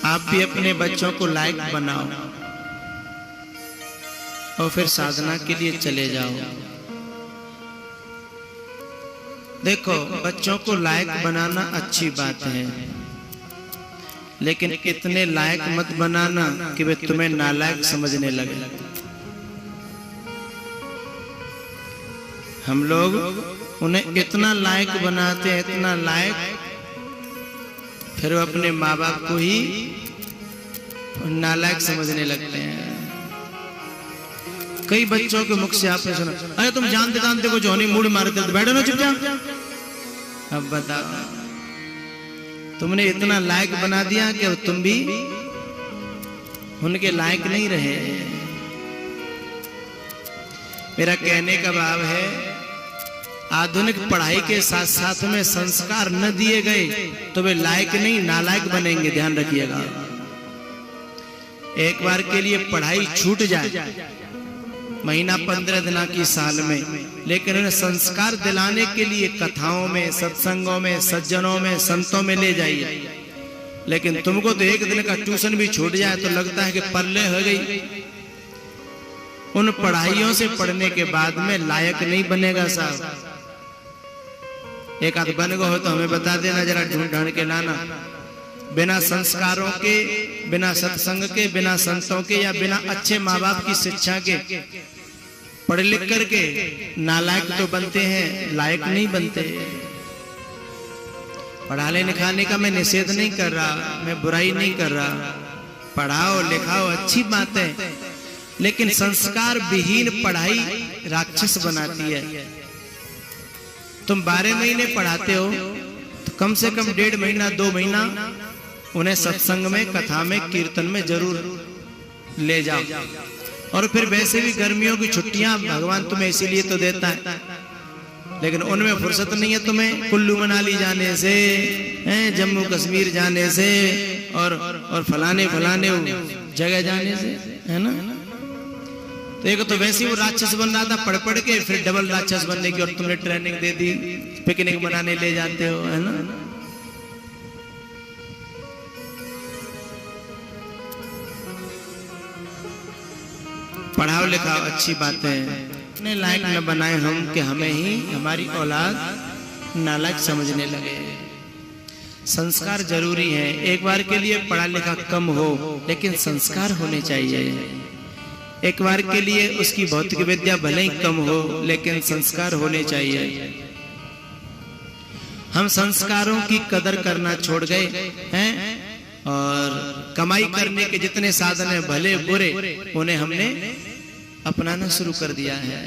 आप भी अपने बच्चों को लायक बनाओ और फिर साधना के लिए चले जाओ। देखो, बच्चों को लायक बनाना अच्छी बात है, लेकिन इतने लायक मत बनाना कि वे तुम्हें नालायक समझने लगे। हम लोग उन्हें इतना लायक बनाते हैं, इतना लायक, फिर वो अपने माँ बाप को ही नालायक समझने लगते हैं। कई बच्चों के मुख से आपने सुना, अरे तुम जानते जानते को जोनी मूड मारते तो बैठो ना चुपचाप। अब बताओ, तुमने इतना लायक बना दिया कि अब तुम भी उनके लायक नहीं रहे। मेरा कहने का भाव है, आधुनिक पढ़ाई के साथ साथ में संस्कार न दिए गए तो वे लायक नहीं नालायक बनेंगे। ध्यान रखिएगा, एक बार के लिए पढ़ाई छूट जाए, महीना 15 दिन की साल में, लेकिन उन्हें संस्कार दिलाने के लिए कथाओं में, सत्संगों में, सज्जनों में, संतों में ले जाइए। लेकिन तुमको तो एक दिन का ट्यूशन भी छूट जाए तो लगता है कि परले हो गई। उन पढ़ाइयों से पढ़ने के बाद में लायक नहीं बनेगा साहब। एक आध बन गो हो तो हमें बता देना, जरा ढूंढ ढूंढ के लाना। बिना संस्कारों के, बिना सत्संग के, बिना संतों के या बिना अच्छे माँ बाप की शिक्षा के पढ़ लिख करके नालायक तो बनते हैं, लायक नहीं बनते। पढ़ाने लिखाने का मैं निषेध नहीं कर रहा, मैं बुराई नहीं कर रहा। पढ़ाओ लिखाओ अच्छी बात है, लेकिन संस्कार विहीन पढ़ाई राक्षस बनाती है। तुम 12 महीने पढ़ाते हो तो कम से कम 1.5 महीना 2 महीना उन्हें सत्संग में, कथा में, कीर्तन में जरूर ले जाओ। और फिर वैसे भी गर्मियों की छुट्टियां भगवान तुम्हें इसीलिए तो देता है, लेकिन उनमें फुर्सत नहीं है तुम्हें कुल्लू मनाली जाने से, जम्मू कश्मीर जाने से और फलाने फलाने जगह जाने से, है ना। तो एक तो वैसे ही वो राक्षस बन रहा था पढ़ पढ़ के, फिर डबल राक्षस बनने की और तुमने ट्रेनिंग दे दी, पिकनिक मनाने ले जाते हो, है ना। पढ़ाओ लिखाओ अच्छी बात है, इतने लायक न बनाए हम कि हमें ही हमारी औलाद नालायक समझने लगे। संस्कार जरूरी है। एक बार के लिए पढ़ा लिखा कम हो, लेकिन संस्कार होने चाहिए। एक बार के लिए उसकी भौतिक विद्या भले ही कम हो, लेकिन संस्कार होने चाहिए। हम संस्कारों की कदर करना छोड़ गए हैं और कमाई करने के जितने साधन हैं भले बुरे, उन्हें हमने अपनाना शुरू कर दिया है।